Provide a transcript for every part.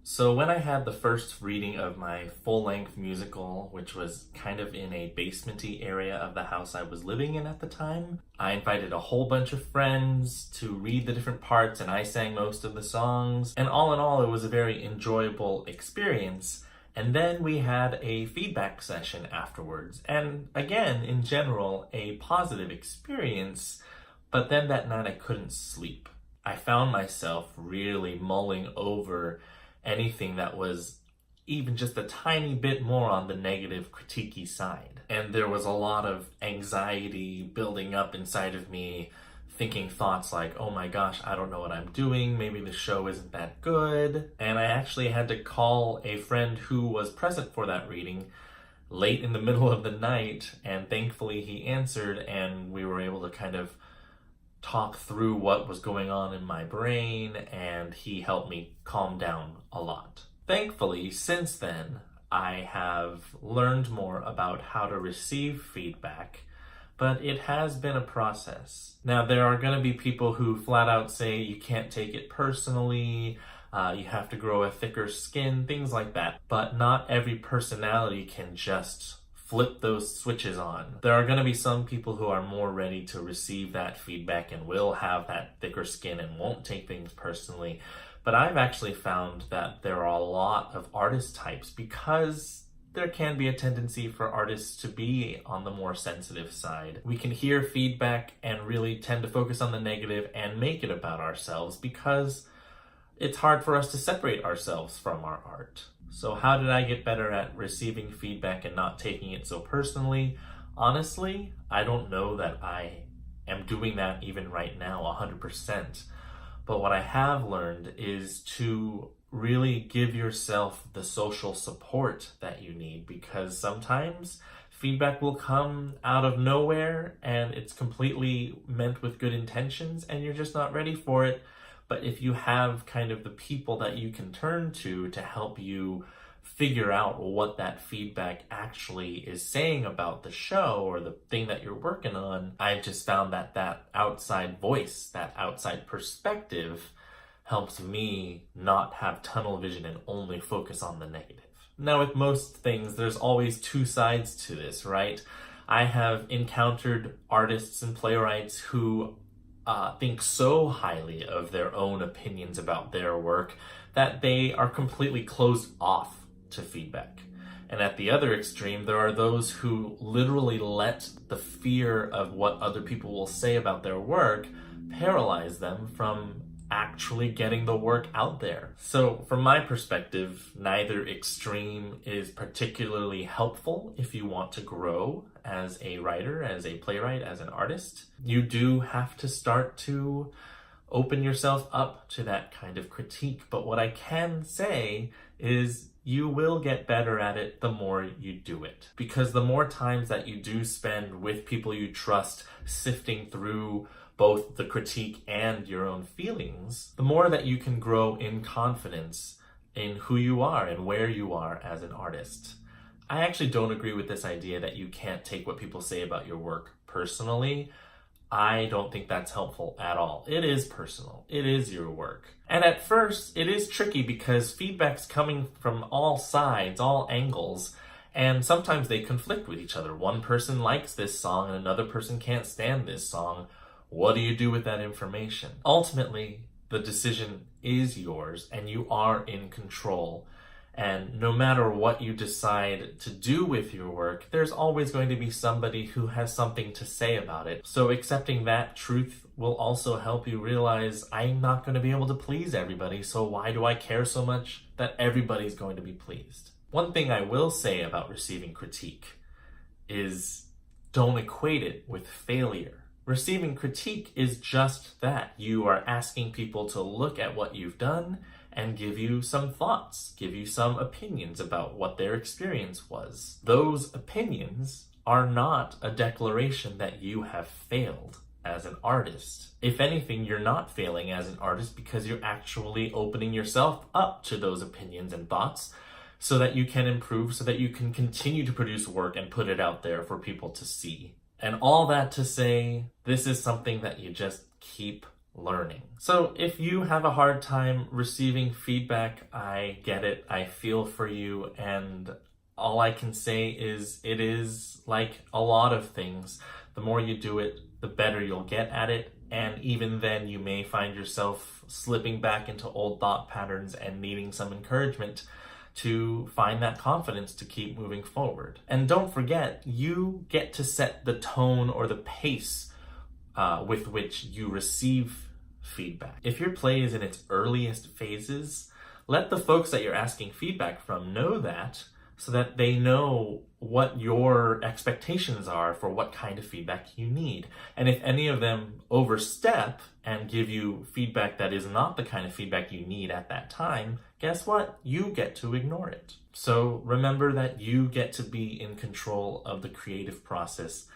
So when I had the first reading of my full-length musical, which was kind of in a basementy area of the house I was living in at the time, I invited a whole bunch of friends to read the different parts and I sang most of the songs. And all in all, it was a very enjoyable experience. And then we had a feedback session afterwards. And again, in general, a positive experience. But then that night I couldn't sleep. I found myself really mulling over anything that was even just a tiny bit more on the negative critiquey side. And there was a lot of anxiety building up inside of me, thinking thoughts like, oh my gosh, I don't know what I'm doing, maybe the show isn't that good. And I actually had to call a friend who was present for that reading late in the middle of the night, and thankfully he answered and we were able to kind of talk through what was going on in my brain, and he helped me calm down a lot. Thankfully, since then, I have learned more about how to receive feedback, but it has been a process. Now, there are going to be people who flat out say you can't take it personally, you have to grow a thicker skin, things like that, but not every personality can just flip those switches on. There are going to be some people who are more ready to receive that feedback and will have that thicker skin and won't take things personally. But I've actually found that there are a lot of artist types because there can be a tendency for artists to be on the more sensitive side. We can hear feedback and really tend to focus on the negative and make it about ourselves because it's hard for us to separate ourselves from our art. So how did I get better at receiving feedback and not taking it so personally? Honestly, I don't know that I am doing that even right now 100%. But what I have learned is to really give yourself the social support that you need, because sometimes feedback will come out of nowhere and it's completely meant with good intentions and you're just not ready for it. But if you have kind of the people that you can turn to help you figure out what that feedback actually is saying about the show or the thing that you're working on, I just found that that outside voice, that outside perspective helps me not have tunnel vision and only focus on the negative. Now, with most things, there's always two sides to this, right? I have encountered artists and playwrights who think so highly of their own opinions about their work that they are completely closed off to feedback. And at the other extreme, there are those who literally let the fear of what other people will say about their work paralyze them from actually getting the work out there. So from my perspective, neither extreme is particularly helpful if you want to grow as a writer, as a playwright, as an artist. You do have to start to open yourself up to that kind of critique. But what I can say is you will get better at it the more you do it. Because the more times that you do spend with people you trust, sifting through both the critique and your own feelings, the more that you can grow in confidence in who you are and where you are as an artist. I actually don't agree with this idea that you can't take what people say about your work personally. I don't think that's helpful at all. It is personal. It is your work. And at first, it is tricky because feedback's coming from all sides, all angles, and sometimes they conflict with each other. One person likes this song and another person can't stand this song. What do you do with that information? Ultimately, the decision is yours and you are in control. And no matter what you decide to do with your work, there's always going to be somebody who has something to say about it. So accepting that truth will also help you realize I'm not going to be able to please everybody, so why do I care so much that everybody's going to be pleased? One thing I will say about receiving critique is don't equate it with failure. Receiving critique is just that. You are asking people to look at what you've done and give you some thoughts, give you some opinions about what their experience was. Those opinions are not a declaration that you have failed as an artist. If anything, you're not failing as an artist because you're actually opening yourself up to those opinions and thoughts so that you can improve, so that you can continue to produce work and put it out there for people to see. And all that to say, this is something that you just keep learning. So if you have a hard time receiving feedback, I get it, I feel for you, and all I can say is it is like a lot of things. The more you do it, the better you'll get at it, and even then you may find yourself slipping back into old thought patterns and needing some encouragement to find that confidence to keep moving forward. And don't forget, you get to set the tone or the pace with which you receive feedback. If your play is in its earliest phases, let the folks that you're asking feedback from know that, so that they know what your expectations are for what kind of feedback you need. And if any of them overstep and give you feedback that is not the kind of feedback you need at that time, guess what? You get to ignore it. So remember that you get to be in control of the creative process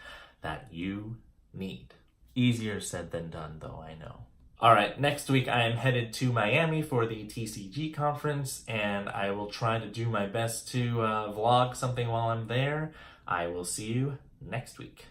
that you need. Easier said than done, though, I know. All right, next week I am headed to Miami for the TCG conference, and I will try to do my best to vlog something while I'm there. I will see you next week.